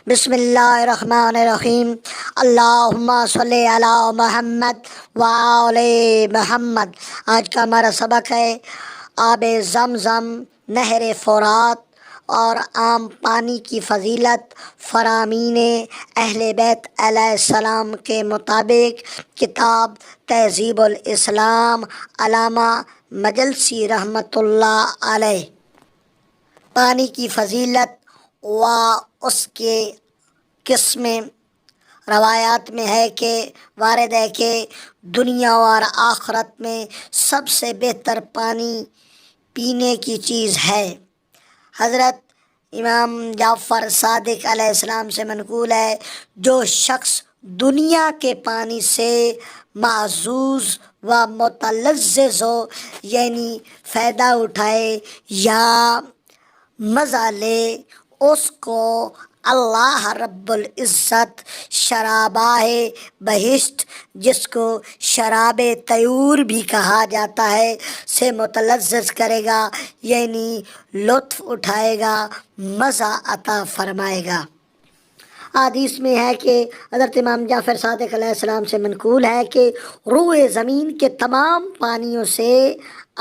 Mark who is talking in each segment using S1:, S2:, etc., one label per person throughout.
S1: بسم اللہ الرحمن الرحیم۔ اللہم صلی علی محمد وآل محمد۔ آج کا ہمارا سبق ہے آب زمزم، نہر فرات اور عام پانی کی فضیلت۔ فرامین اہل بیت علیہ السلام کے مطابق کتاب تہذیب الاسلام، علامہ مجلسی رحمۃ اللہ علیہ۔ پانی کی فضیلت و اس کے قسمیں۔ روایات میں ہے کہ وارد ہے کہ دنیا اور آخرت میں سب سے بہتر پانی پینے کی چیز ہے۔ حضرت امام جعفر صادق علیہ السلام سے منقول ہے، جو شخص دنیا کے پانی سے معزوز و متلذذ ہو، یعنی فائدہ اٹھائے یا مزہ لے، اس کو اللہ رب العزت شرابہ بہشت، جس کو شراب طیور بھی کہا جاتا ہے، سے متلذذ کرے گا، یعنی لطف اٹھائے گا، مزہ عطا فرمائے گا۔ حدیث میں ہے کہ حضرت امام جعفر صادق علیہ السلام سے منقول ہے کہ روئے زمین کے تمام پانیوں سے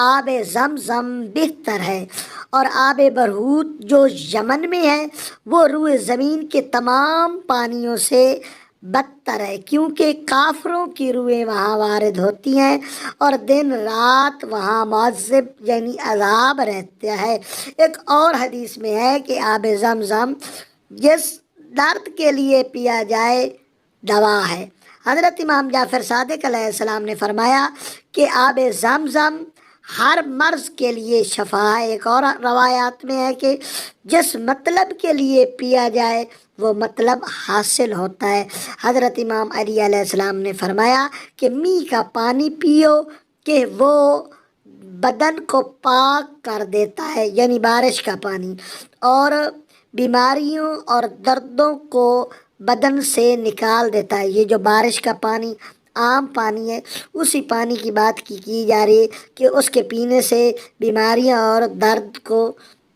S1: آب زمزم بہتر ہے، اور آب برہوت جو یمن میں ہے وہ روئے زمین کے تمام پانیوں سے بدتر ہے، کیونکہ کافروں کی روحیں وہاں وارد ہوتی ہیں اور دن رات وہاں معذب یعنی عذاب رہتا ہے۔ ایک اور حدیث میں ہے کہ آب زمزم جس درد کے لیے پیا جائے دوا ہے۔ حضرت امام جعفر صادق علیہ السلام نے فرمایا کہ آب زمزم ہر مرض کے لیے شفا ہے۔ ایک اور روایات میں ہے کہ جس مطلب کے لیے پیا جائے وہ مطلب حاصل ہوتا ہے۔ حضرت امام علی علیہ السلام نے فرمایا کہ میہ کا پانی پیو کہ وہ بدن کو پاک کر دیتا ہے، یعنی بارش کا پانی، اور بیماریوں اور دردوں کو بدن سے نکال دیتا ہے۔ یہ جو بارش کا پانی عام پانی ہے، اسی پانی کی بات کی جا رہی ہے کہ اس کے پینے سے بیماریاں اور درد کو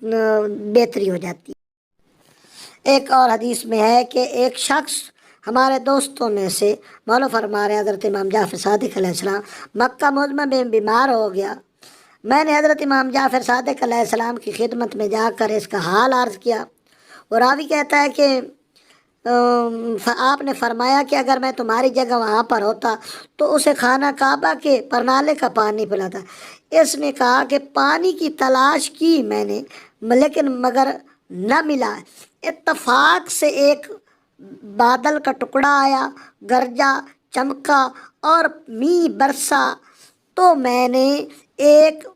S1: بہتری ہو جاتی ہے۔ ایک اور حدیث میں ہے کہ ایک شخص ہمارے دوستوں میں سے مولا فرما رہے حضرت امام جعفر صادق علیہ السلام مکہ معظمہ میں بیمار ہو گیا۔ میں نے حضرت امام جعفر صادق علیہ السلام کی خدمت میں جا کر اس کا حال عرض کیا۔ وہ راوی کہتا ہے کہ آپ نے فرمایا کہ اگر میں تمہاری جگہ وہاں پر ہوتا تو اسے خانہ کعبہ کے پرنالے کا پانی پلاتا۔ اس نے کہا کہ پانی کی تلاش کی میں نے، لیکن مگر نہ ملا۔ اتفاق سے ایک بادل کا ٹکڑا آیا، گرجا، چمکا اور میہ برسا، تو میں نے ایک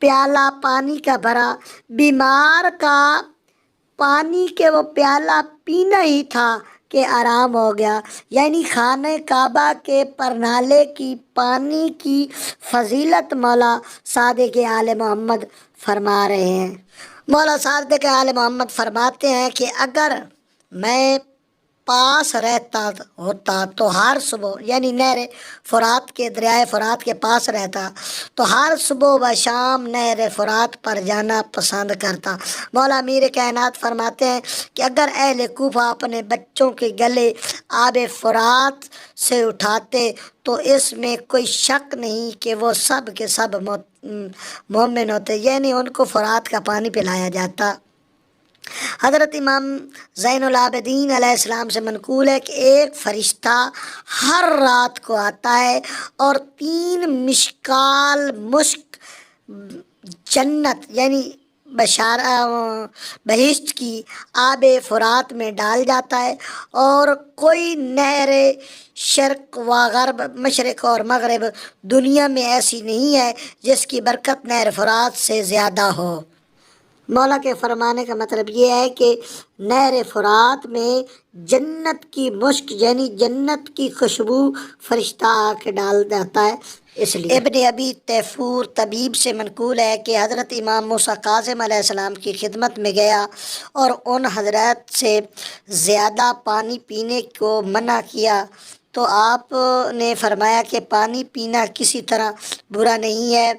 S1: پیالہ پانی کا بھرا۔ بیمار کا پانی کے وہ پیالہ پینا ہی تھا کہ آرام ہو گیا۔ یعنی خانہ کعبہ کے پرنالے کی پانی کی فضیلت مولا صادق آل محمد فرما رہے ہیں۔ مولا صادق آل محمد فرماتے ہیں کہ اگر میں پاس رہتا ہوتا تو ہر صبح، یعنی نہر فرات کے دریائے فرات کے پاس رہتا تو ہر صبح و شام نہر فرات پر جانا پسند کرتا۔ مولا امیر کائنات فرماتے ہیں کہ اگر اہل کوفہ اپنے بچوں کے گلے آب فرات سے اٹھاتے تو اس میں کوئی شک نہیں کہ وہ سب کے سب مومن ہوتے، یعنی ان کو فرات کا پانی پلایا جاتا۔ حضرت امام زین العابدین علیہ السلام سے منقول ہے کہ ایک فرشتہ ہر رات کو آتا ہے اور 3 مشکال مشک جنت یعنی بہشت کی آب فرات میں ڈال جاتا ہے، اور کوئی نہر شرق و غرب، مشرق اور مغرب دنیا میں ایسی نہیں ہے جس کی برکت نہر فرات سے زیادہ ہو۔ مولا کے فرمانے کا مطلب یہ ہے کہ نہر فرات میں جنت کی مشک یعنی جنت کی خوشبو فرشتہ آ کے ڈال جاتا ہے۔ اس لیے ابن ابی تیفور طبیب سے منقول ہے کہ حضرت امام موسیٰ کاظم علیہ السلام کی خدمت میں گیا اور ان حضرات سے زیادہ پانی پینے کو منع کیا، تو آپ نے فرمایا کہ پانی پینا کسی طرح برا نہیں ہے،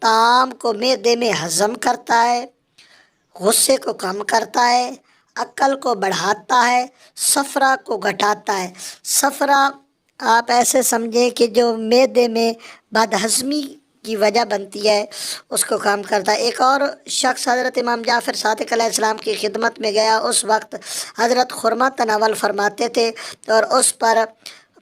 S1: طعام کو معدے میں ہضم کرتا ہے، غصے کو کم کرتا ہے، عقل کو بڑھاتا ہے، صفرا کو گھٹاتا ہے۔ صفرا آپ ایسے سمجھیں کہ جو معدے میں بد ہضمی کی وجہ بنتی ہے، اس کو کام کرتا ہے۔ ایک اور شخص حضرت امام جعفر صادق علیہ السلام کی خدمت میں گیا، اس وقت حضرت خرما تناول فرماتے تھے اور اس پر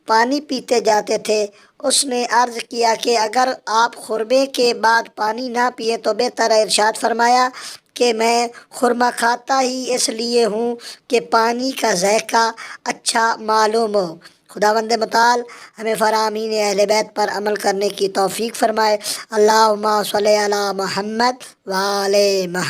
S1: پانی پیتے جاتے تھے۔ اس نے عرض کیا کہ اگر آپ خرمے کے بعد پانی نہ پیے تو بہتر ہے۔ ارشاد فرمایا کہ میں خرما کھاتا ہی اس لیے ہوں کہ پانی کا ذائقہ اچھا معلوم ہو۔ خداوند متعال ہمیں فرامین اہل بیت پر عمل کرنے کی توفیق فرمائے۔ اللہم صلی علی محمد وعلی محمد۔